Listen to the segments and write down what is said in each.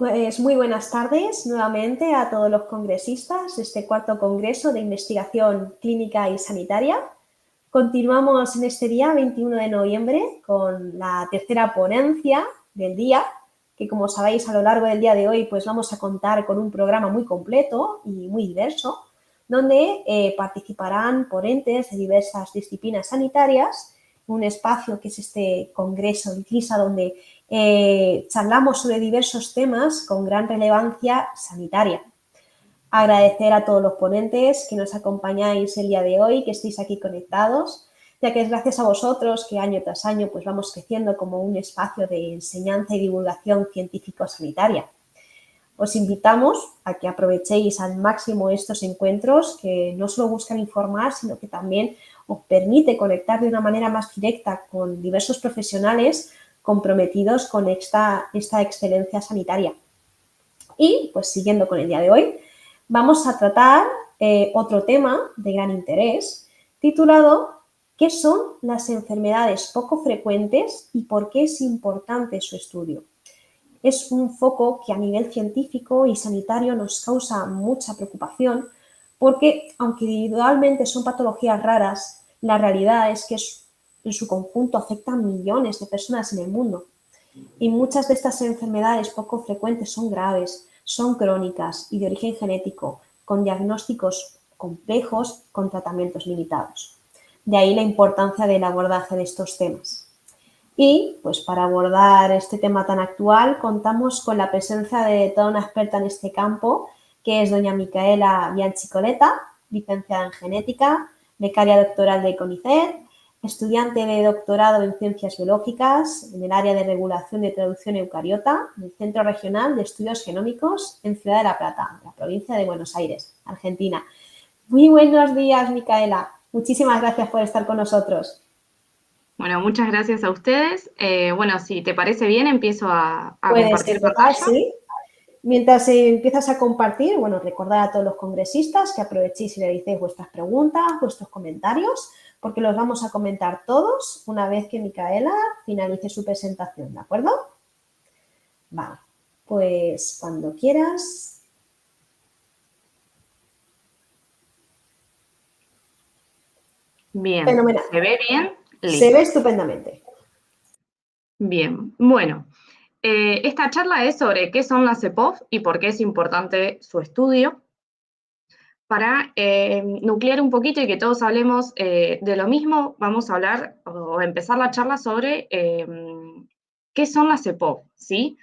Pues muy buenas tardes nuevamente a todos los congresistas de este cuarto Congreso de Investigación Clínica y Sanitaria. Continuamos en este día, 21 de noviembre, con la tercera ponencia del día, que como sabéis a lo largo del día de hoy pues vamos a contar con un programa muy completo y muy diverso, donde participarán ponentes de diversas disciplinas sanitarias, un espacio que es este Congreso de CLISA donde charlamos sobre diversos temas con gran relevancia sanitaria. Agradecer a todos los ponentes que nos acompañáis el día de hoy, que estéis aquí conectados, ya que es gracias a vosotros que año tras año pues vamos creciendo como un espacio de enseñanza y divulgación científico-sanitaria. Os invitamos a que aprovechéis al máximo estos encuentros que no solo buscan informar, sino que también os permite conectar de una manera más directa con diversos profesionales comprometidos con esta excelencia sanitaria. Y, pues siguiendo con el día de hoy, vamos a tratar otro tema de gran interés titulado ¿qué son las enfermedades poco frecuentes y por qué es importante su estudio? Es un foco que a nivel científico y sanitario nos causa mucha preocupación porque, aunque individualmente son patologías raras, la realidad es que en su conjunto afectan a millones de personas en el mundo. Y muchas de estas enfermedades poco frecuentes son graves, son crónicas y de origen genético, con diagnósticos complejos, con tratamientos limitados. De ahí la importancia del abordaje de estos temas. Y, pues para abordar este tema tan actual, contamos con la presencia de toda una experta en este campo, que es doña Micaela Bianchi-Coletta, licenciada en genética, becaria doctoral de CONICET, estudiante de doctorado en Ciencias Biológicas en el área de regulación de traducción eucariota del Centro Regional de Estudios Genómicos en Ciudad de La Plata, la provincia de Buenos Aires, Argentina. Muy buenos días, Micaela. Muchísimas gracias por estar con nosotros. Bueno, muchas gracias a ustedes. Bueno, si te parece bien, empiezo a Puedes compartir empezar, pantalla. sí. Mientras empiezas a compartir, bueno, recordar a todos los congresistas que aprovechéis y realicéis vuestras preguntas, vuestros comentarios, porque los vamos a comentar todos una vez que Micaela finalice su presentación, ¿de acuerdo? Vale, pues cuando quieras. Bien, Fenomenal. ¿se ve bien? Se Listo. ve estupendamente. Bien, bueno, esta charla es sobre qué son las EPOF y por qué es importante su estudio. Para nuclear un poquito y que todos hablemos de lo mismo, vamos a hablar o empezar la charla sobre qué son las EPOF, ¿sí?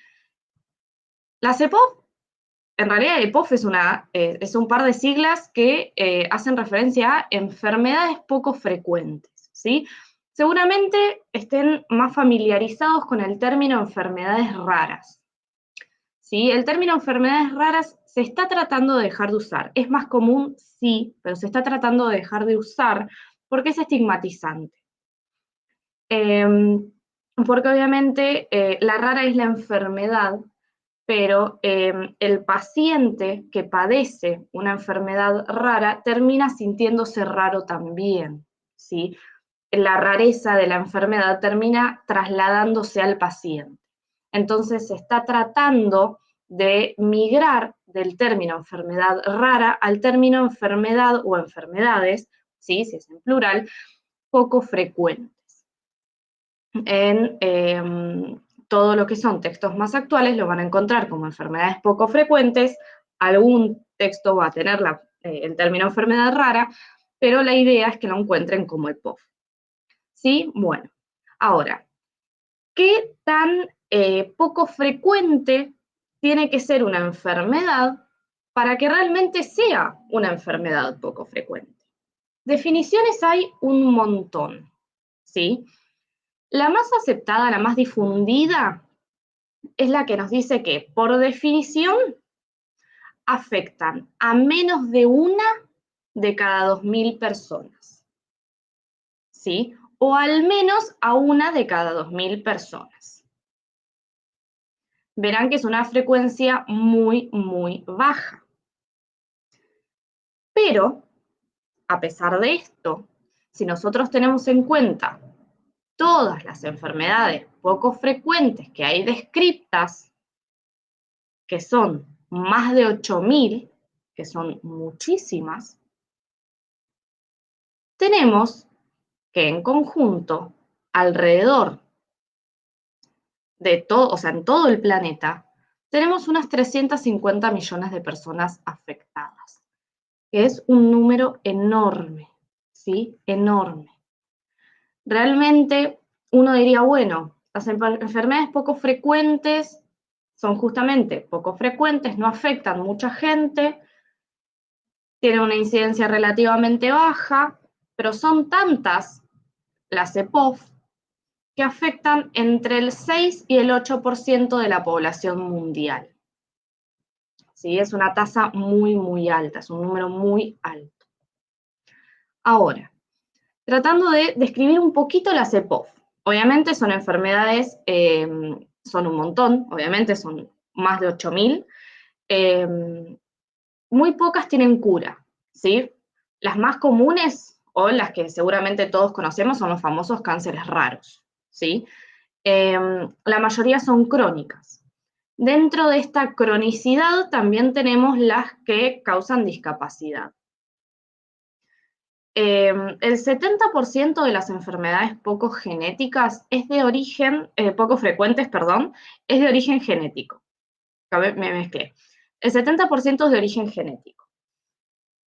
Las EPOF, en realidad EPOF es un par de siglas que hacen referencia a enfermedades poco frecuentes, ¿sí? Seguramente estén más familiarizados con el término enfermedades raras, ¿sí? El término enfermedades raras se está tratando de dejar de usar. Es más común, sí, pero se está tratando de dejar de usar porque es estigmatizante. Porque obviamente la rara es la enfermedad, pero el paciente que padece una enfermedad rara termina sintiéndose raro también, ¿sí? La rareza de la enfermedad termina trasladándose al paciente. Entonces se está tratando de migrar del término enfermedad rara al término enfermedad o enfermedades, ¿sí? Si es en plural, poco frecuentes. En todo lo que son textos más actuales lo van a encontrar como enfermedades poco frecuentes, algún texto va a tener el término enfermedad rara, pero la idea es que lo encuentren como EPOF. ¿Sí? Bueno, ahora, ¿qué tan poco frecuente tiene que ser una enfermedad para que realmente sea una enfermedad poco frecuente? Definiciones hay un montón, ¿sí? La más aceptada, la más difundida, es la que nos dice que, por definición, afectan a menos de una de cada 2.000 personas, ¿sí? O al menos a una de cada 2.000 personas. Verán que es una frecuencia muy, muy baja. Pero, a pesar de esto, si nosotros tenemos en cuenta todas las enfermedades poco frecuentes que hay descritas, que son más de 8.000, que son muchísimas, tenemos que en conjunto, alrededor de todo, o sea, en todo el planeta, tenemos unas 350 millones de personas afectadas, que es un número enorme, ¿sí? Enorme. Realmente uno diría, bueno, las enfermedades poco frecuentes son justamente poco frecuentes, no afectan mucha gente, tienen una incidencia relativamente baja, pero son tantas las EPOF que afectan entre el 6 y el 8% de la población mundial. ¿Sí? Es una tasa muy, muy alta, es un número muy alto. Ahora, tratando de describir un poquito las EPOF. Obviamente son enfermedades, son un montón, obviamente son más de 8.000. Muy pocas tienen cura, ¿sí? Las más comunes, o las que seguramente todos conocemos, son los famosos cánceres raros, ¿sí? La mayoría son crónicas. Dentro de esta cronicidad también tenemos las que causan discapacidad. El 70% de las enfermedades poco genéticas es de origen, poco frecuentes, perdón, es de origen genético. Me mezclé. El 70% es de origen genético.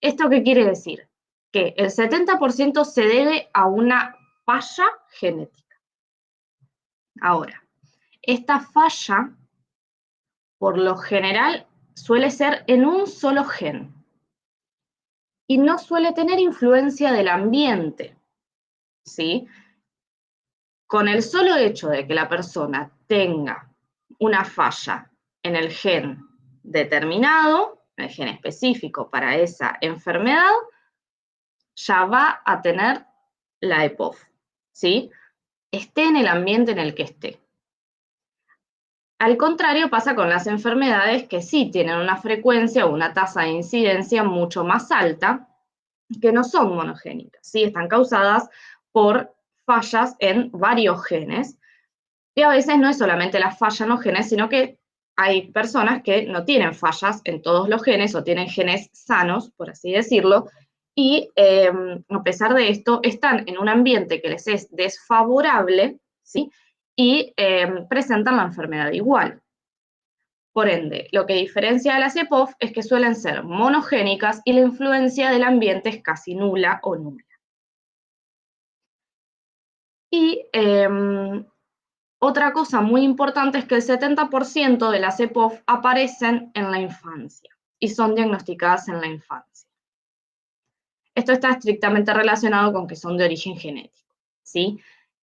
¿Esto qué quiere decir? Que el 70% se debe a una falla genética. Ahora, esta falla, por lo general, suele ser en un solo gen y no suele tener influencia del ambiente, ¿sí? Con el solo hecho de que la persona tenga una falla en el gen determinado, el gen específico para esa enfermedad, ya va a tener la EPOF, ¿sí? Esté en el ambiente en el que esté. Al contrario pasa con las enfermedades que sí tienen una frecuencia o una tasa de incidencia mucho más alta, que no son monogénicas, ¿sí? Están causadas por fallas en varios genes, y a veces no es solamente la falla en los genes, sino que hay personas que no tienen fallas en todos los genes o tienen genes sanos, por así decirlo, y a pesar de esto están en un ambiente que les es desfavorable, ¿sí? Y presentan la enfermedad igual. Por ende, lo que diferencia a las EPOF es que suelen ser monogénicas y la influencia del ambiente es casi nula o nula. Y otra cosa muy importante es que el 70% de las EPOF aparecen en la infancia y son diagnosticadas en la infancia. Esto está estrictamente relacionado con que son de origen genético, ¿sí?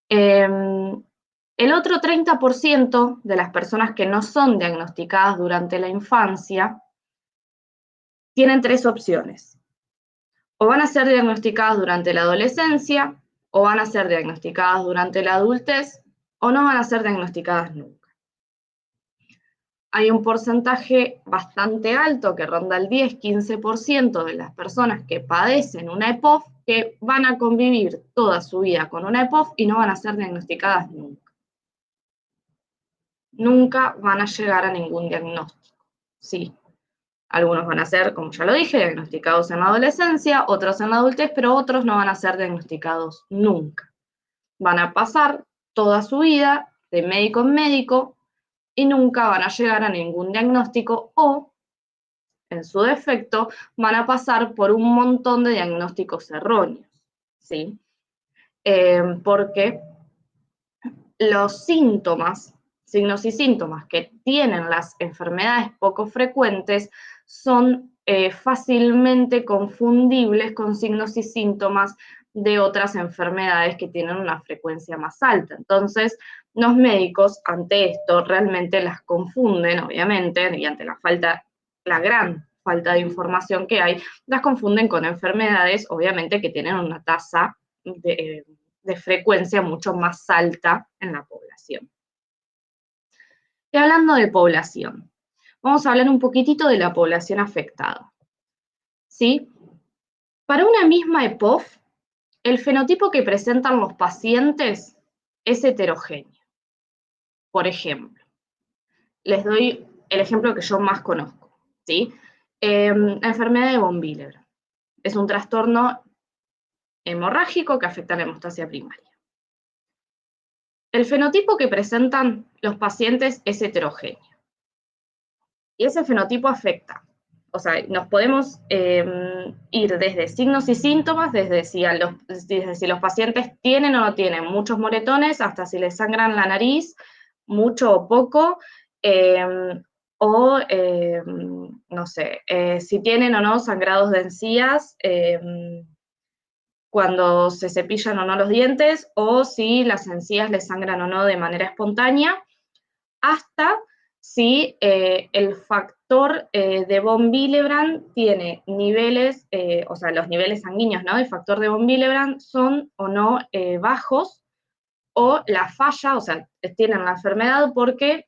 El otro 30% de las personas que no son diagnosticadas durante la infancia tienen tres opciones. O van a ser diagnosticadas durante la adolescencia, o van a ser diagnosticadas durante la adultez, o no van a ser diagnosticadas nunca. Hay un porcentaje bastante alto que ronda el 10-15% de las personas que padecen una EPOF que van a convivir toda su vida con una EPOF y no van a ser diagnosticadas nunca. Nunca van a llegar a ningún diagnóstico, sí. Algunos van a ser, como ya lo dije, diagnosticados en la adolescencia, otros en la adultez, pero otros no van a ser diagnosticados nunca. Van a pasar toda su vida de médico en médico y nunca van a llegar a ningún diagnóstico o, en su defecto, van a pasar por un montón de diagnósticos erróneos, ¿sí? Porque los síntomas, signos y síntomas que tienen las enfermedades poco frecuentes son fácilmente confundibles con signos y síntomas de otras enfermedades que tienen una frecuencia más alta. Entonces, los médicos ante esto realmente las confunden, obviamente, y ante la gran falta de información que hay, las confunden con enfermedades, obviamente, que tienen una tasa de frecuencia mucho más alta en la población. Y hablando de población, vamos a hablar un poquitito de la población afectada, ¿sí? Para una misma EPOF, el fenotipo que presentan los pacientes es heterogéneo. Por ejemplo, les doy el ejemplo que yo más conozco, ¿sí? La enfermedad de von Willebrand. Es un trastorno hemorrágico que afecta a la hemostasia primaria. El fenotipo que presentan los pacientes es heterogéneo. Y ese fenotipo afecta. O sea, nos podemos ir desde signos y síntomas, desde si los pacientes tienen o no tienen muchos moretones, hasta si les sangran la nariz, mucho o poco, no sé, si tienen o no sangrados de encías, cuando se cepillan o no los dientes, o si las encías les sangran o no de manera espontánea, hasta si el factor de von Willebrand tiene niveles, o sea, los niveles sanguíneos, ¿no?, del factor de von Willebrand son o no bajos, o la falla, o sea, tienen la enfermedad porque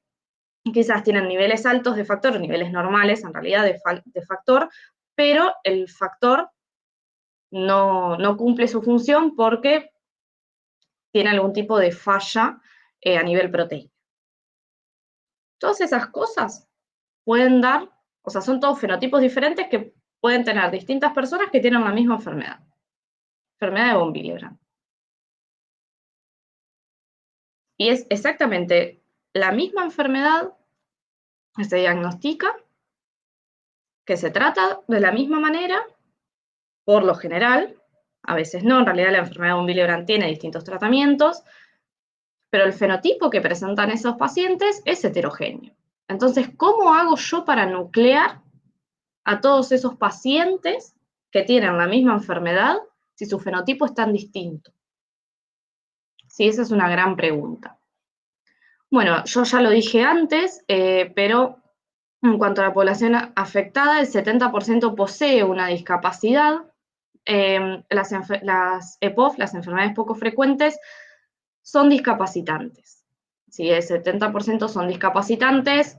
quizás tienen niveles altos de factor, niveles normales en realidad de factor, pero el factor no cumple su función porque tiene algún tipo de falla a nivel proteína. Todas esas cosas pueden dar, o sea, son todos fenotipos diferentes que pueden tener distintas personas que tienen la misma enfermedad de von Willebrand. Y es exactamente la misma enfermedad que se diagnostica, que se trata de la misma manera, por lo general, a veces no, en realidad la enfermedad de von Willebrand tiene distintos tratamientos, pero el fenotipo que presentan esos pacientes es heterogéneo. Entonces, ¿cómo hago yo para nuclear a todos esos pacientes que tienen la misma enfermedad si su fenotipo es tan distinto? Sí, esa es una gran pregunta. Bueno, yo ya lo dije antes, pero en cuanto a la población afectada, el 70% posee una discapacidad. Las EPOF, las enfermedades poco frecuentes, son discapacitantes. Sí, el 70% son discapacitantes.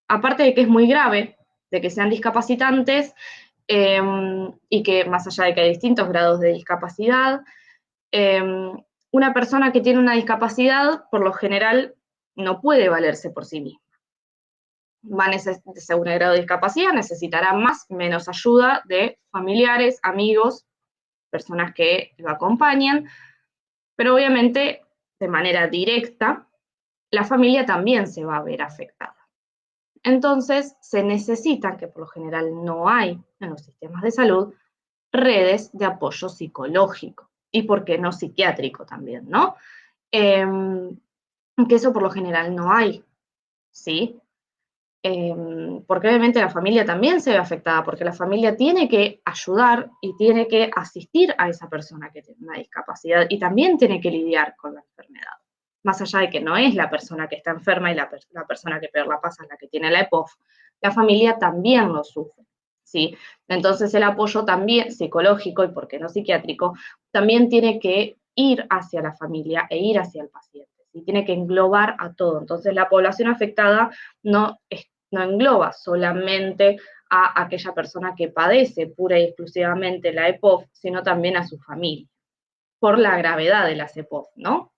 Aparte de que es muy grave de que sean discapacitantes, y que más allá de que hay distintos grados de discapacidad, una persona que tiene una discapacidad, por lo general, no puede valerse por sí misma. Según el grado de discapacidad, necesitará más o menos ayuda de familiares, amigos, personas que lo acompañan, pero obviamente, de manera directa, la familia también se va a ver afectada. Entonces, se necesitan, que por lo general no hay en los sistemas de salud, redes de apoyo psicológico y, ¿por qué no, psiquiátrico también, ¿no? Que eso por lo general no hay, ¿sí? Porque obviamente la familia también se ve afectada, porque la familia tiene que ayudar y tiene que asistir a esa persona que tiene una discapacidad y también tiene que lidiar con la enfermedad. Más allá de que no es la persona que está enferma y la persona que peor la pasa es la que tiene la EPOF, la familia también lo sufre, ¿sí? Entonces el apoyo también psicológico y, por qué no, psiquiátrico, también tiene que ir hacia la familia e ir hacia el paciente, ¿sí? Tiene que englobar a todo. Entonces la población afectada no engloba solamente a aquella persona que padece pura y exclusivamente la EPOF, sino también a su familia, por la gravedad de las EPOF, ¿no?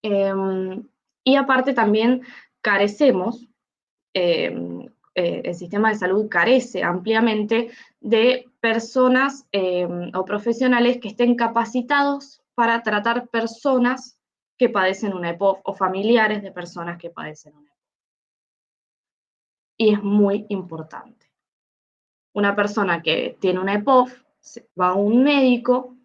Y aparte también carecemos, el sistema de salud carece ampliamente de personas o profesionales que estén capacitados para tratar personas que padecen una EPOF o familiares de personas que padecen una EPOF. Y es muy importante. Una persona que tiene una EPOF va a un médico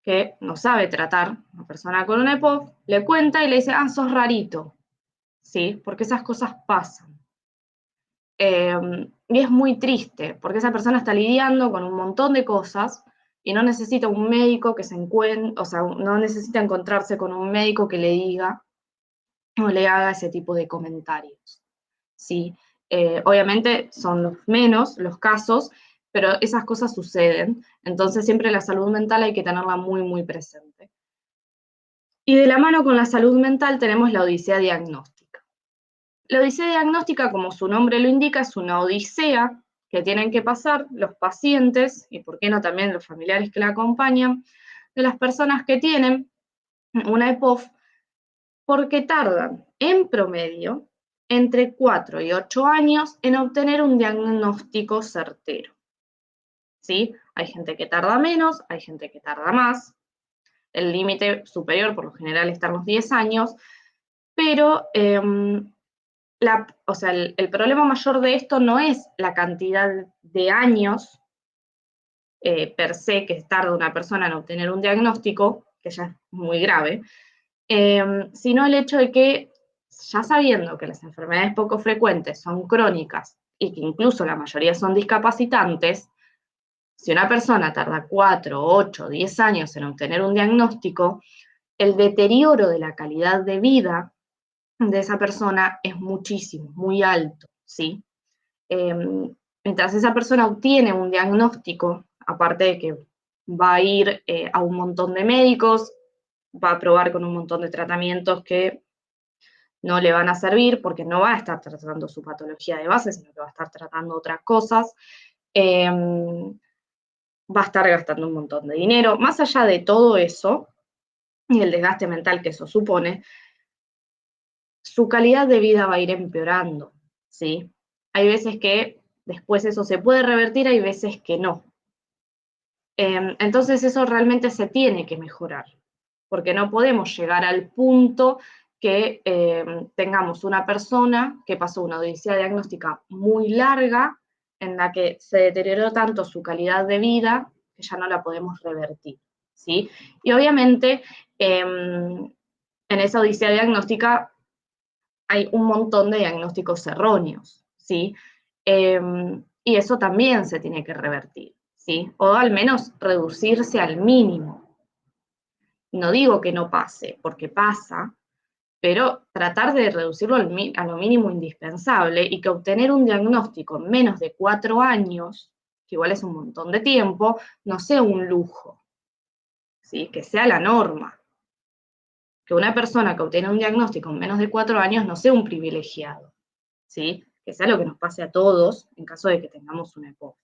que no sabe tratar, una persona con una EPOF, le cuenta y le dice, ah, sos rarito, ¿sí? Porque esas cosas pasan. Y es muy triste, porque esa persona está lidiando con un montón de cosas y no necesita un médico que se encuentre, o sea, no necesita encontrarse con un médico que le diga o le haga ese tipo de comentarios, ¿sí? Obviamente son los menos los casos, pero esas cosas suceden, entonces siempre la salud mental hay que tenerla muy, muy presente. Y de la mano con la salud mental tenemos la odisea diagnóstica. La odisea diagnóstica, como su nombre lo indica, es una odisea que tienen que pasar los pacientes, y por qué no también los familiares que la acompañan, de las personas que tienen una EPOF Porque tardan, en promedio, entre 4 y 8 años en obtener un diagnóstico certero. ¿Sí? Hay gente que tarda menos, hay gente que tarda más. El límite superior, por lo general, está en los 10 años, pero el problema mayor de esto no es la cantidad de años per se que tarda una persona en obtener un diagnóstico, que ya es muy grave, sino el hecho de que, ya sabiendo que las enfermedades poco frecuentes son crónicas y que incluso la mayoría son discapacitantes, si una persona tarda 4, 8, 10 años en obtener un diagnóstico, el deterioro de la calidad de vida de esa persona es muchísimo, muy alto, ¿sí? Mientras esa persona obtiene un diagnóstico, aparte de que va a ir a un montón de médicos, va a probar con un montón de tratamientos que no le van a servir porque no va a estar tratando su patología de base, sino que va a estar tratando otras cosas. Va a estar gastando un montón de dinero. Más allá de todo eso y el desgaste mental que eso supone, su calidad de vida va a ir empeorando, ¿sí? Hay veces que después eso se puede revertir, hay veces que no. Entonces eso realmente se tiene que mejorar, porque no podemos llegar al punto que tengamos una persona que pasó una odisea diagnóstica muy larga, en la que se deterioró tanto su calidad de vida que ya no la podemos revertir, ¿sí? Y obviamente en esa odisea diagnóstica hay un montón de diagnósticos erróneos, ¿sí? Y eso también se tiene que revertir, ¿sí? O al menos reducirse al mínimo. No digo que no pase, porque pasa, pero tratar de reducirlo a lo mínimo indispensable y que obtener un diagnóstico en menos de 4 años, que igual es un montón de tiempo, no sea un lujo, ¿sí? Que sea la norma. Que una persona que obtiene un diagnóstico en menos de 4 años no sea un privilegiado, ¿sí? Que sea lo que nos pase a todos en caso de que tengamos una EPOF.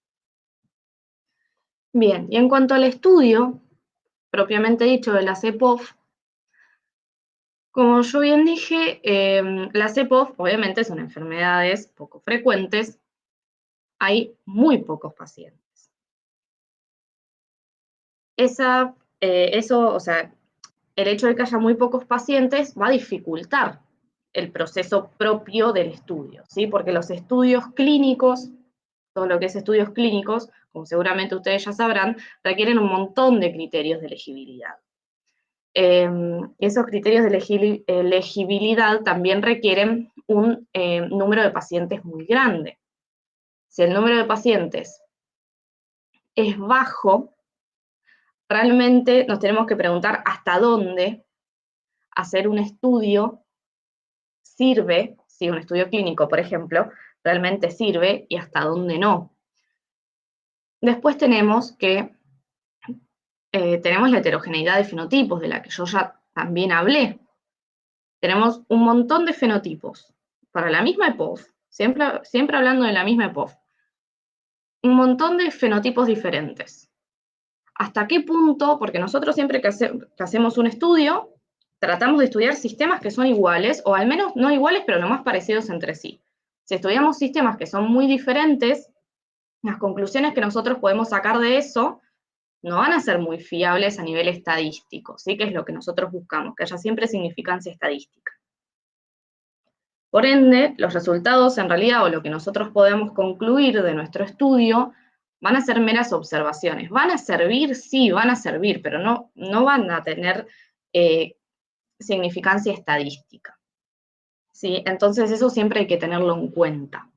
Bien, y en cuanto al estudio, propiamente dicho, de las EPOF, como yo bien dije, las EPOF obviamente son enfermedades poco frecuentes, hay muy pocos pacientes. Eso, o sea, el hecho de que haya muy pocos pacientes va a dificultar el proceso propio del estudio, ¿sí? Porque los estudios clínicos, todo lo que es estudios clínicos, como seguramente ustedes ya sabrán, requieren un montón de criterios de elegibilidad. Esos criterios de elegibilidad también requieren un número de pacientes muy grande. Si el número de pacientes es bajo, realmente nos tenemos que preguntar hasta dónde hacer un estudio sirve, si un estudio clínico, por ejemplo, realmente sirve y hasta dónde no. Después tenemos la heterogeneidad de fenotipos, de la que yo ya también hablé. Tenemos un montón de fenotipos para la misma EPOF, siempre hablando de la misma EPOF, un montón de fenotipos diferentes. ¿Hasta qué punto? Porque nosotros siempre que hacemos un estudio, tratamos de estudiar sistemas que son iguales, o al menos no iguales, pero lo más parecidos entre sí. Si estudiamos sistemas que son muy diferentes, las conclusiones que nosotros podemos sacar de eso no van a ser muy fiables a nivel estadístico, ¿sí? Que es lo que nosotros buscamos, que haya siempre significancia estadística. Por ende, los resultados en realidad, o lo que nosotros podemos concluir de nuestro estudio, van a ser meras observaciones. ¿Van a servir? Sí, van a servir, pero no van a tener significancia estadística, ¿sí? Entonces eso siempre hay que tenerlo en cuenta.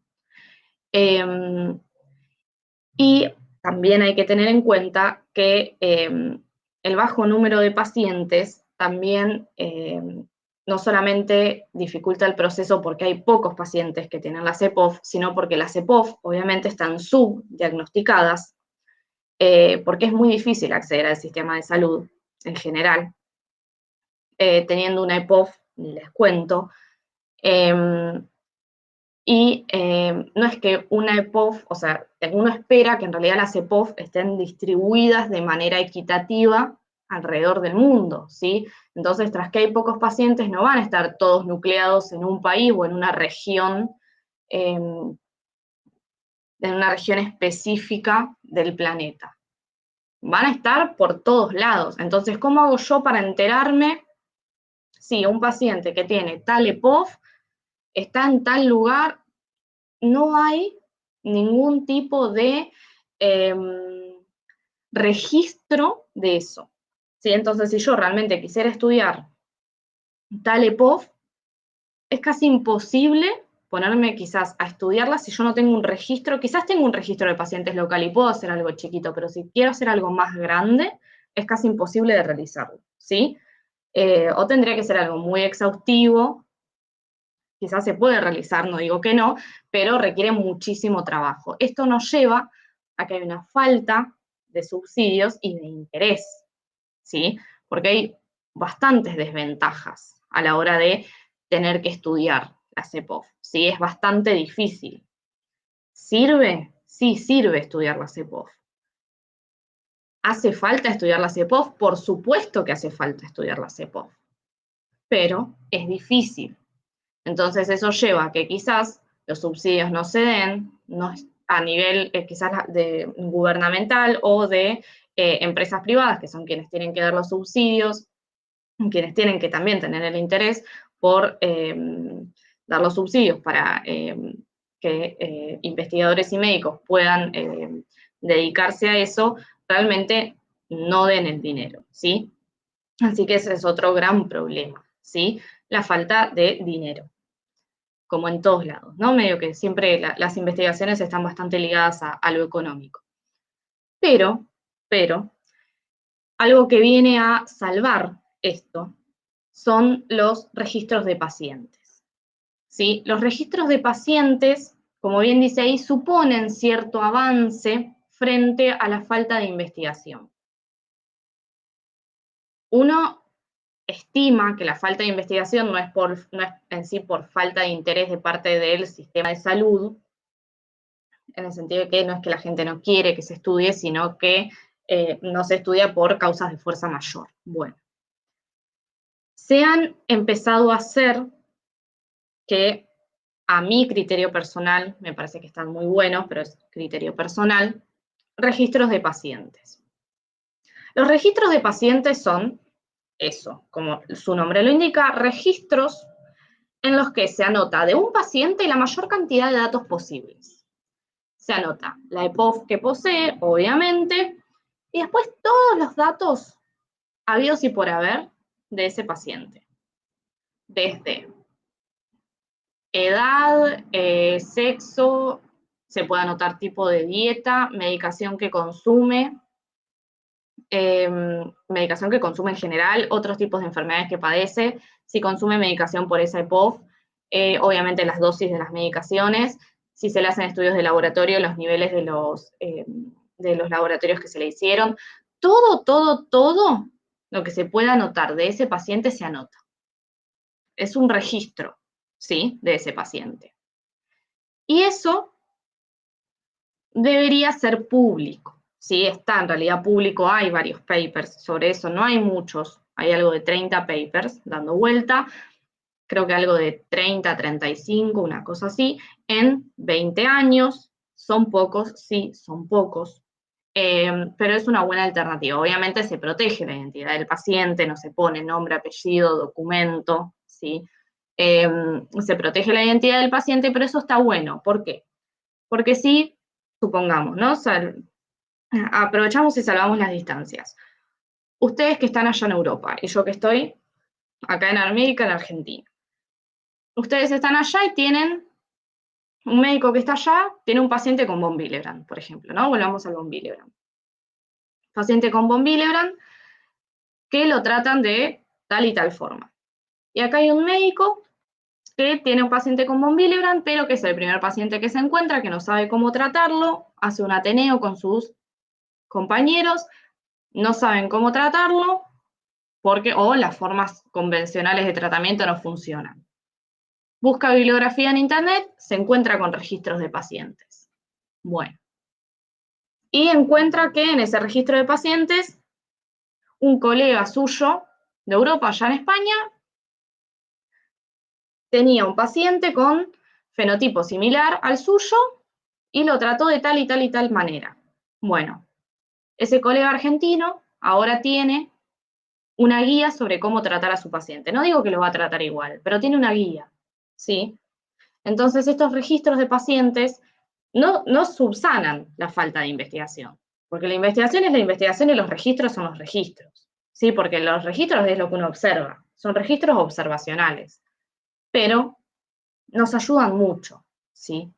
Y también hay que tener en cuenta que el bajo número de pacientes también no solamente dificulta el proceso porque hay pocos pacientes que tienen las EPOF, sino porque las EPOF obviamente están subdiagnosticadas, porque es muy difícil acceder al sistema de salud en general. Teniendo una EPOF, les cuento, y no es que una EPOF, o sea, uno espera que en realidad las EPOF estén distribuidas de manera equitativa alrededor del mundo, ¿sí? Entonces, tras que hay pocos pacientes, no van a estar todos nucleados en un país o en una región específica del planeta. Van a estar por todos lados. Entonces, ¿cómo hago yo para enterarme si un paciente que tiene tal EPOF está en tal lugar? No hay ningún tipo de registro de eso, ¿sí? Entonces, si yo realmente quisiera estudiar tal EPOF, es casi imposible ponerme quizás a estudiarla si yo no tengo un registro. Quizás tengo un registro de pacientes local y puedo hacer algo chiquito, pero si quiero hacer algo más grande, es casi imposible de realizarlo, ¿sí? O tendría que ser algo muy exhaustivo. Quizás se puede realizar, no digo que no, pero requiere muchísimo trabajo. Esto nos lleva a que hay una falta de subsidios y de interés, ¿sí? Porque hay bastantes desventajas a la hora de tener que estudiar la CEPOF, ¿sí? Es bastante difícil. ¿Sirve? Sí, sirve estudiar la CEPOF. ¿Hace falta estudiar la CEPOF? Por supuesto que hace falta estudiar la CEPOF, pero es difícil. Entonces eso lleva a que quizás los subsidios no se den a nivel quizás gubernamental o de empresas privadas, que son quienes tienen que dar los subsidios, quienes tienen que también tener el interés por dar los subsidios para que investigadores y médicos puedan dedicarse a eso, realmente no den el dinero, ¿sí? Así que ese es otro gran problema, ¿sí? La falta de dinero, como en todos lados, ¿no? Medio que siempre las investigaciones están bastante ligadas a lo económico. Pero, algo que viene a salvar esto son los registros de pacientes, ¿sí? Los registros de pacientes, como bien dice ahí, suponen cierto avance frente a la falta de investigación. Uno estima que la falta de investigación no es en sí por falta de interés de parte del sistema de salud, en el sentido de que no es que la gente no quiere que se estudie, sino que no se estudia por causas de fuerza mayor. Bueno, se han empezado a hacer, que a mi criterio personal, me parece que están muy buenos, pero es criterio personal, registros de pacientes. Los registros de pacientes son eso, como su nombre lo indica, registros en los que se anota de un paciente la mayor cantidad de datos posibles. Se anota la EPOF que posee, obviamente, y después todos los datos habidos y por haber de ese paciente. Desde edad, sexo, se puede anotar tipo de dieta, medicación que consume en general, otros tipos de enfermedades que padece, si consume medicación por esa EPOF, obviamente las dosis de las medicaciones, si se le hacen estudios de laboratorio, los niveles de los laboratorios que se le hicieron, todo lo que se pueda anotar de ese paciente se anota. Es un registro, ¿sí?, de ese paciente. Y eso debería ser público, ¿sí? Está en realidad público, hay varios papers sobre eso, no hay muchos, hay algo de 30 papers dando vuelta, creo que algo de 30, 35, una cosa así, en 20 años, son pocos, sí, son pocos, pero es una buena alternativa. Obviamente se protege la identidad del paciente, no se pone nombre, apellido, documento, ¿sí? Se protege la identidad del paciente, pero eso está bueno. ¿Por qué? Porque si, supongamos, ¿no? Aprovechamos y salvamos las distancias. Ustedes que están allá en Europa y yo que estoy acá en América, en Argentina. Ustedes están allá y tienen un médico que está allá, tiene un paciente con von Willebrand, por ejemplo, ¿no? Volvamos al von Willebrand. Paciente con von Willebrand que lo tratan de tal y tal forma. Y acá hay un médico que tiene un paciente con von Willebrand, pero que es el primer paciente que se encuentra, que no sabe cómo tratarlo, hace un ateneo con sus compañeros, no saben cómo tratarlo, o las formas convencionales de tratamiento no funcionan. Busca bibliografía en internet, se encuentra con registros de pacientes. Bueno. Y encuentra que en ese registro de pacientes un colega suyo de Europa, allá en España, tenía un paciente con fenotipo similar al suyo y lo trató de tal y tal y tal manera. Bueno, ese colega argentino ahora tiene una guía sobre cómo tratar a su paciente. No digo que lo va a tratar igual, pero tiene una guía, ¿sí? Entonces, estos registros de pacientes no subsanan la falta de investigación, porque la investigación es la investigación y los registros son los registros, ¿sí? Porque los registros es lo que uno observa, son registros observacionales, pero nos ayudan mucho, ¿sí?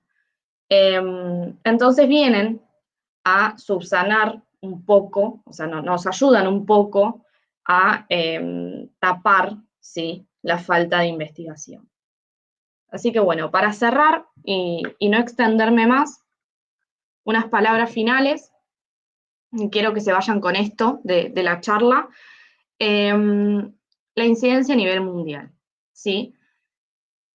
Entonces vienen a subsanar un poco, o sea, nos ayudan un poco a tapar, ¿sí?, la falta de investigación. Así que bueno, para cerrar y no extenderme más, unas palabras finales, y quiero que se vayan con esto de la charla. La incidencia a nivel mundial, ¿sí?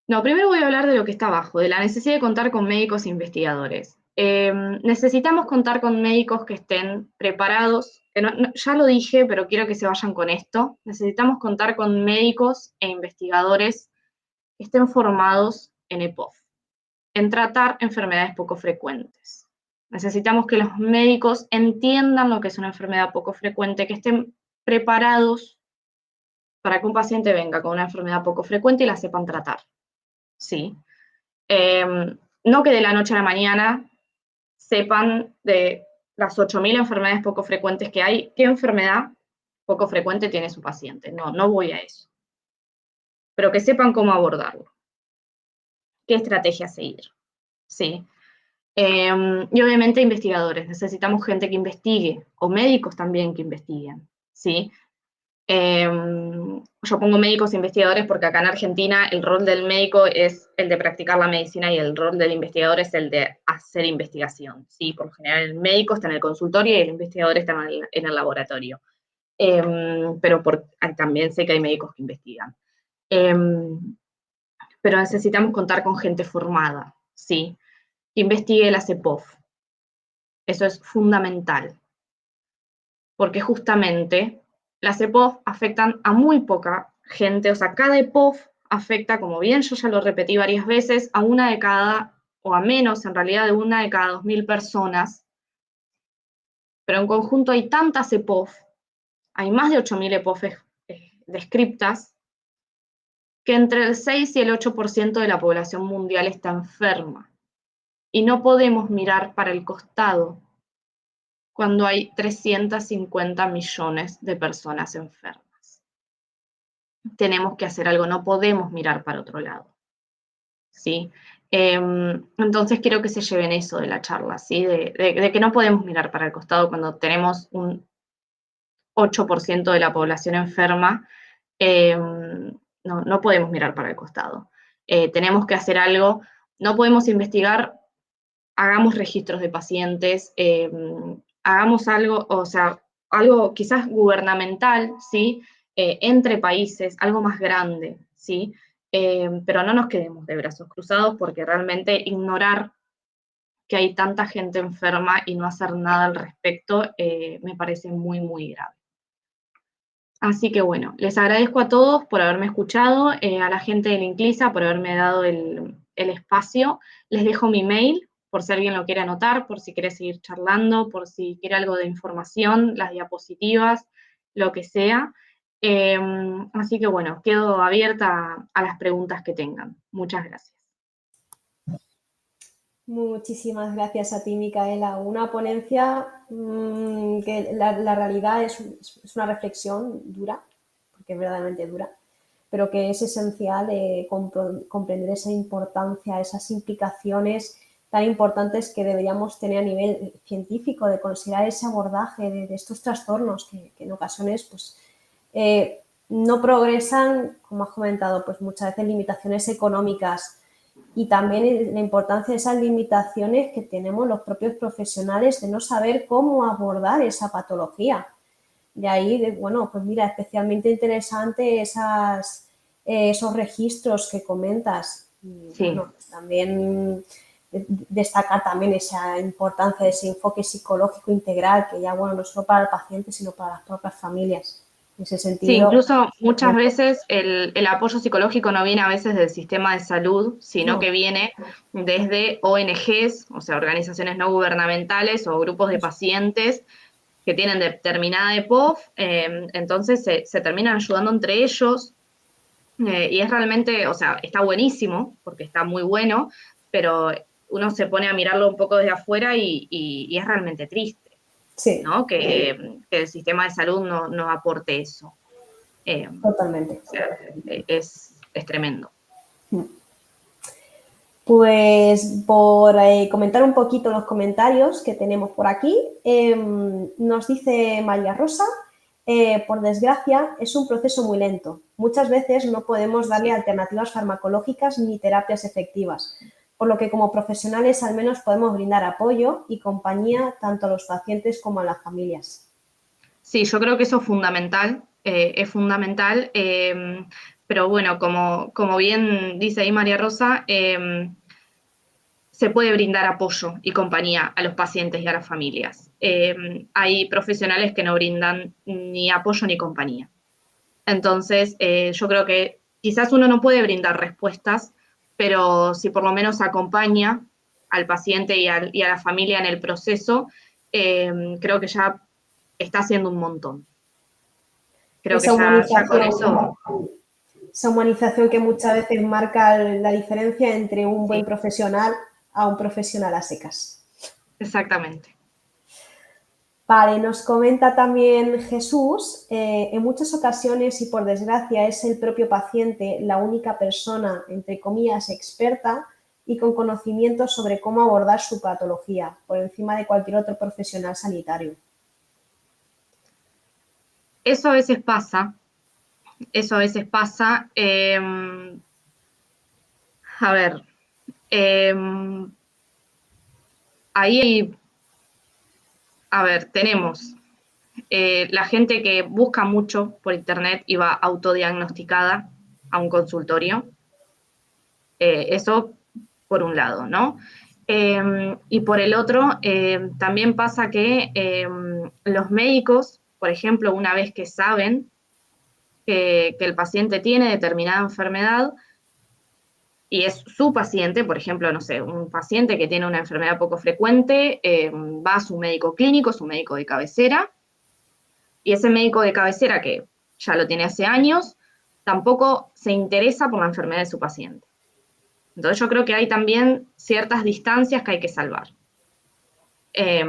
No, primero voy a hablar de lo que está abajo, de la necesidad de contar con médicos e investigadores. Necesitamos contar con médicos que estén preparados, que ya lo dije, pero quiero que se vayan con esto. Necesitamos contar con médicos e investigadores que estén formados en EPOF, en tratar enfermedades poco frecuentes. Necesitamos que los médicos entiendan lo que es una enfermedad poco frecuente, que estén preparados para que un paciente venga con una enfermedad poco frecuente y la sepan tratar. Sí. No que de la noche a la mañana sepan de las 8.000 enfermedades poco frecuentes que hay, qué enfermedad poco frecuente tiene su paciente. No voy a eso. Pero que sepan cómo abordarlo, qué estrategia seguir. Sí. Y obviamente investigadores, necesitamos gente que investigue, o médicos también que investiguen, ¿sí? Yo pongo médicos e investigadores porque acá en Argentina el rol del médico es el de practicar la medicina y el rol del investigador es el de hacer investigación, ¿sí? Por lo general el médico está en el consultorio y el investigador está en el laboratorio. Pero también sé que hay médicos que investigan. Pero necesitamos contar con gente formada, ¿sí? Que investigue la CEPOF. Eso es fundamental, porque justamente las EPOF afectan a muy poca gente, o sea, cada EPOF afecta, como bien yo ya lo repetí varias veces, a una de cada, o a menos en realidad de una de cada 2.000 personas, pero en conjunto hay tantas EPOF, hay más de 8.000 EPOF descriptas, que entre el 6 y el 8% de la población mundial está enferma. Y no podemos mirar para el costado cuando hay 350 millones de personas enfermas. Tenemos que hacer algo, no podemos mirar para otro lado, ¿sí? Entonces quiero que se lleven eso de la charla, ¿sí? De que no podemos mirar para el costado cuando tenemos un 8% de la población enferma, no podemos mirar para el costado. Tenemos que hacer algo, no podemos investigar, hagamos registros de pacientes, hagamos algo, o sea, algo quizás gubernamental, ¿sí? Entre países, algo más grande, ¿sí? Pero no nos quedemos de brazos cruzados porque realmente ignorar que hay tanta gente enferma y no hacer nada al respecto me parece muy, muy grave. Así que bueno, les agradezco a todos por haberme escuchado, a la gente del INCLISA por haberme dado el espacio. Les dejo mi mail por si alguien lo quiere anotar, por si quiere seguir charlando, por si quiere algo de información, las diapositivas, lo que sea. Así que bueno, quedo abierta a las preguntas que tengan. Muchas gracias. Muchísimas gracias a ti, Micaela. Una ponencia que la realidad es una reflexión dura, porque es verdaderamente dura, pero que es esencial comprender esa importancia, esas implicaciones tan importantes que deberíamos tener a nivel científico, de considerar ese abordaje de estos trastornos que en ocasiones pues, no progresan, como has comentado, pues muchas veces limitaciones económicas, y también la importancia de esas limitaciones que tenemos los propios profesionales de no saber cómo abordar esa patología. De ahí, bueno, pues mira, especialmente interesante esos registros que comentas. Sí. Bueno, pues también destacar también esa importancia de ese enfoque psicológico integral que ya, bueno, no solo para el paciente, sino para las propias familias. En ese Sí, sentido, incluso muchas veces el apoyo psicológico no viene a veces del sistema de salud, sino no, que viene desde ONGs, o sea, organizaciones no gubernamentales o grupos de pacientes que tienen determinada EPOF, entonces se terminan ayudando entre ellos, y es realmente, o sea, está buenísimo, porque está muy bueno, pero uno se pone a mirarlo un poco desde afuera y es realmente triste, sí, ¿no? Que el sistema de salud no aporte eso. totalmente. O sea, es tremendo. Pues por comentar un poquito los comentarios que tenemos por aquí, nos dice María Rosa, por desgracia es un proceso muy lento. Muchas veces no podemos darle Sí. alternativas farmacológicas ni terapias efectivas, por lo que como profesionales al menos podemos brindar apoyo y compañía tanto a los pacientes como a las familias. Sí, yo creo que eso es fundamental, pero bueno, como bien dice ahí María Rosa, se puede brindar apoyo y compañía a los pacientes y a las familias. Hay profesionales que no brindan ni apoyo ni compañía. Entonces, yo creo que quizás uno no puede brindar respuestas, pero si por lo menos acompaña al paciente y a la familia en el proceso, creo que ya está haciendo un montón. Creo que Esa ya con humanización, eso, esa humanización que muchas veces marca la diferencia entre un buen sí, profesional a un profesional a secas. exactamente. Vale, nos comenta también Jesús, en muchas ocasiones y por desgracia es el propio paciente la única persona, entre comillas, experta y con conocimiento sobre cómo abordar su patología, por encima de cualquier otro profesional sanitario. Eso a veces pasa, eso a veces pasa. A ver, eh, ahí, a ver, tenemos la gente que busca mucho por internet y va autodiagnosticada a un consultorio. Eso por un lado, ¿no? Y por el otro, también pasa que los médicos, por ejemplo, una vez que saben que el paciente tiene determinada enfermedad y es su paciente, por ejemplo, no sé, un paciente que tiene una enfermedad poco frecuente, va a su médico clínico, su médico de cabecera, y ese médico de cabecera que ya lo tiene hace años, tampoco se interesa por la enfermedad de su paciente. Entonces yo creo que hay también ciertas distancias que hay que salvar. Eh,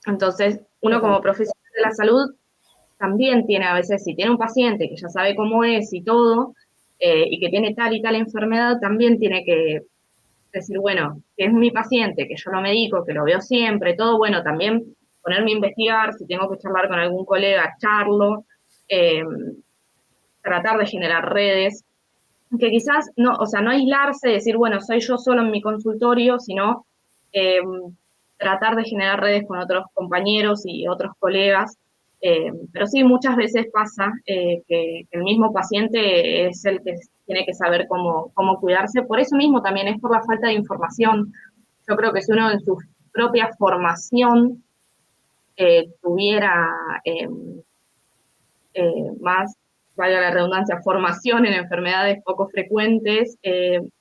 entonces, uno Total. como profesional de la salud también tiene a veces, si tiene un paciente que ya sabe cómo es y todo, y que tiene tal y tal enfermedad, también tiene que decir, bueno, que es mi paciente, que yo lo medico, que lo veo siempre, todo, bueno, también ponerme a investigar, si tengo que charlar con algún colega, charlo, eh, tratar de generar redes, que quizás no, o sea, no aislarse, decir, bueno, soy yo solo en mi consultorio, sino eh, tratar de generar redes con otros compañeros y otros colegas. Pero sí, muchas veces pasa que el mismo paciente es el que tiene que saber cómo cuidarse. Por eso mismo también es por la falta de información. Yo creo que si uno en su propia formación tuviera más, valga la redundancia, formación en enfermedades poco frecuentes,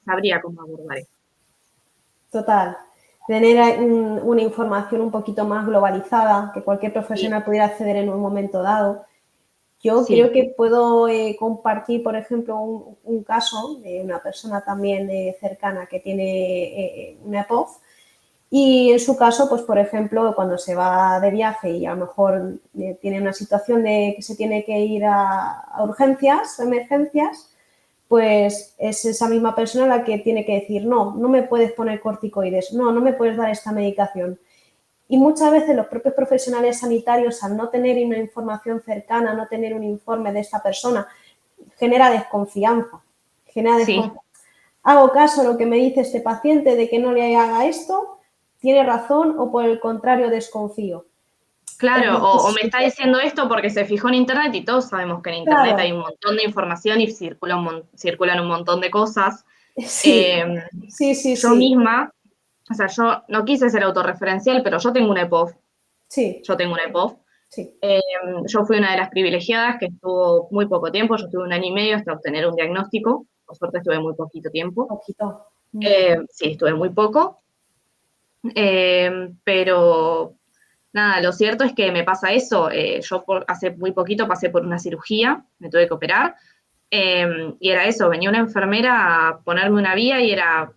sabría cómo abordar eso. Total. Tener una información un poquito más globalizada, que cualquier Sí, profesional pudiera acceder en un momento dado. Yo creo sí, que puedo compartir, por ejemplo, un caso de una persona también cercana que tiene una EPOF y en su caso, pues por ejemplo, cuando se va de viaje y a lo mejor tiene una situación de que se tiene que ir a urgencias, emergencias, pues es esa misma persona la que tiene que decir, no, no me puedes poner corticoides, no, no me puedes dar esta medicación. Y muchas veces los propios profesionales sanitarios, al no tener una información cercana, no tener un informe de esta persona, genera desconfianza. Genera sí. desconfianza. Hago caso a lo que me dice este paciente de que no le haga esto, tiene razón o por el contrario desconfío. Claro, o Entonces, me está diciendo esto porque se fijó en Internet y todos sabemos que en Internet hay claro, un montón de información y circulan un montón de cosas. sí, Eh, sí, sí, yo sí, misma o sea, yo no quise ser autorreferencial, pero yo tengo una EPOF. Sí. Yo tengo una EPOF. Sí. Yo fui una de las privilegiadas que estuvo muy poco tiempo, yo estuve 1 año y medio hasta obtener un diagnóstico, por suerte estuve muy poquito tiempo. Poquito. Sí, estuve muy poco, pero nada, lo cierto es que me pasa eso, yo hace muy poquito pasé por una cirugía, me tuve que operar, y era eso, venía una enfermera a ponerme una vía y era,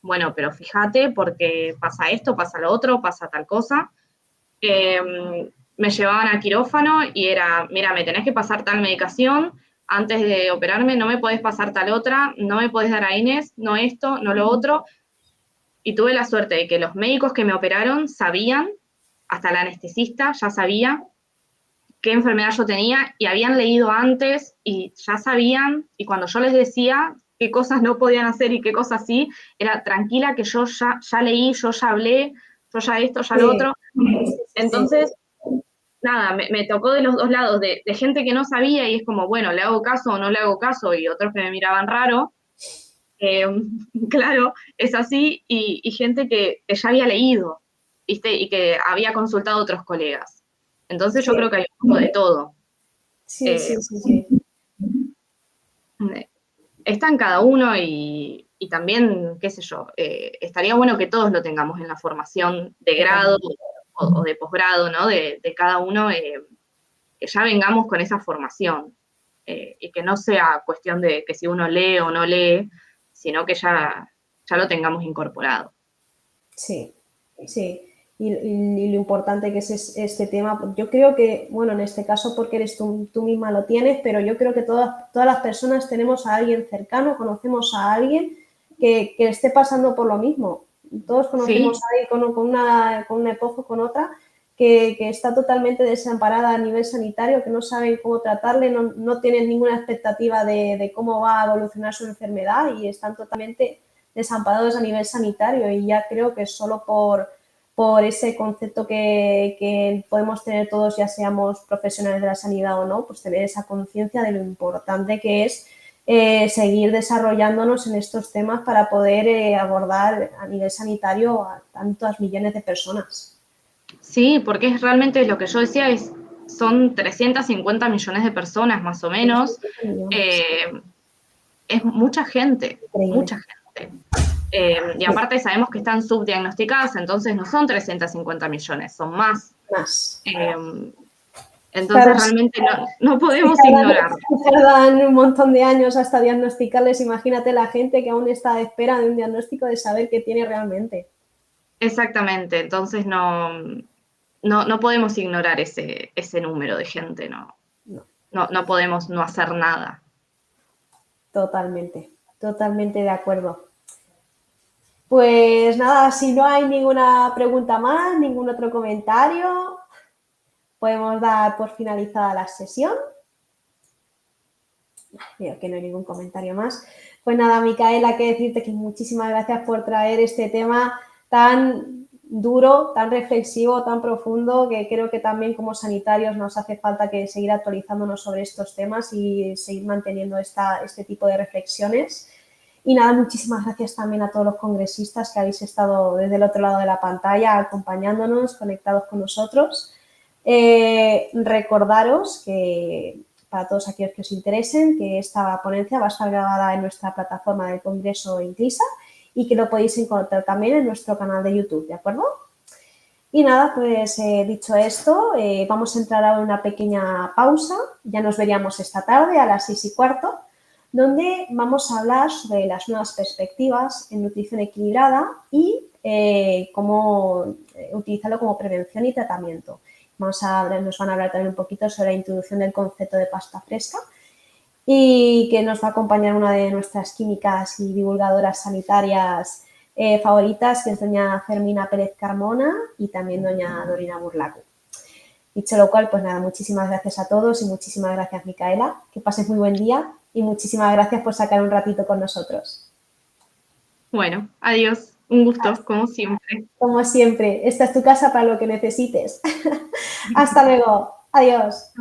bueno, pero fíjate porque pasa esto, pasa lo otro, pasa tal cosa. Me llevaban a quirófano y era, mira, me tenés que pasar tal medicación, antes de operarme no me podés pasar tal otra, no me podés dar AINES, no esto, no lo otro. Y tuve la suerte de que los médicos que me operaron sabían, hasta la anestesista ya sabía qué enfermedad yo tenía y habían leído antes y ya sabían, y cuando yo les decía qué cosas no podían hacer y qué cosas sí, era tranquila que yo ya leí, yo ya hablé, yo ya esto, ya lo otro. Entonces, nada, me tocó de los dos lados, de gente que no sabía y es como, bueno, le hago caso o no le hago caso, y otros que me miraban raro. Claro, es así, y gente que ya había leído, ¿viste? Y que había consultado a otros colegas. Entonces yo creo que hay un poco de todo. Sí, sí, sí, sí. Está en cada uno y también, qué sé yo, estaría bueno que todos lo tengamos en la formación de grado o de posgrado, ¿no? De cada uno, que ya vengamos con esa formación, y que no sea cuestión de que si uno lee o no lee, sino que ya lo tengamos incorporado. Sí, sí. Y lo importante que es este tema, yo creo que, bueno, en este caso porque eres tú misma lo tienes, pero yo creo que todas las personas tenemos a alguien cercano, conocemos a alguien que esté pasando por lo mismo. Todos conocemos Sí. a alguien con una EPOF o con otra que está totalmente desamparada a nivel sanitario, que no saben cómo tratarle, no tienen ninguna expectativa de cómo va a evolucionar su enfermedad y están totalmente desamparados a nivel sanitario, y ya creo que solo por ese concepto que podemos tener todos, ya seamos profesionales de la sanidad o no, pues tener esa conciencia de lo importante que es seguir desarrollándonos en estos temas para poder abordar a nivel sanitario a tantos millones de personas. Sí, porque es realmente lo que yo decía, son 350 millones de personas más o menos. Es mucha gente, Increíble. mucha gente. Y aparte sabemos que están subdiagnosticadas, entonces no son 350 millones, son más. Más. Entonces Claro, realmente no podemos ignorar. Tardan un montón de años hasta diagnosticarles. Imagínate la gente que aún está a espera de un diagnóstico, de saber qué tiene realmente. Exactamente, entonces no podemos ignorar ese número de gente, no podemos no hacer nada. Totalmente, totalmente de acuerdo. Pues nada, si no hay ninguna pregunta más, ningún otro comentario, podemos dar por finalizada la sesión. Veo que no hay ningún comentario más. Pues nada, Micaela, que decirte que muchísimas gracias por traer este tema tan duro, tan reflexivo, tan profundo, que creo que también como sanitarios nos hace falta que seguir actualizándonos sobre estos temas y seguir manteniendo este tipo de reflexiones. Y nada, muchísimas gracias también a todos los congresistas que habéis estado desde el otro lado de la pantalla acompañándonos, conectados con nosotros. Recordaros que, para todos aquellos que os interesen, que esta ponencia va a estar grabada en nuestra plataforma del Congreso INCLISA y que lo podéis encontrar también en nuestro canal de YouTube, ¿de acuerdo? Y nada, pues dicho esto, vamos a entrar ahora en una pequeña pausa. Ya nos veríamos esta tarde a las 6:15, donde vamos a hablar sobre las nuevas perspectivas en nutrición equilibrada y cómo utilizarlo como prevención y tratamiento. Nos van a hablar también un poquito sobre la introducción del concepto de pasta fresca, y que nos va a acompañar una de nuestras químicas y divulgadoras sanitarias favoritas, que es doña Fermina Pérez Carmona y también doña Dorina Burlaco. Dicho lo cual, pues nada, muchísimas gracias a todos y muchísimas gracias, Micaela. Que pases muy buen día y muchísimas gracias por sacar un ratito con nosotros. Bueno, adiós. Un gusto, como siempre. Como siempre, esta es tu casa para lo que necesites. Hasta luego. Adiós.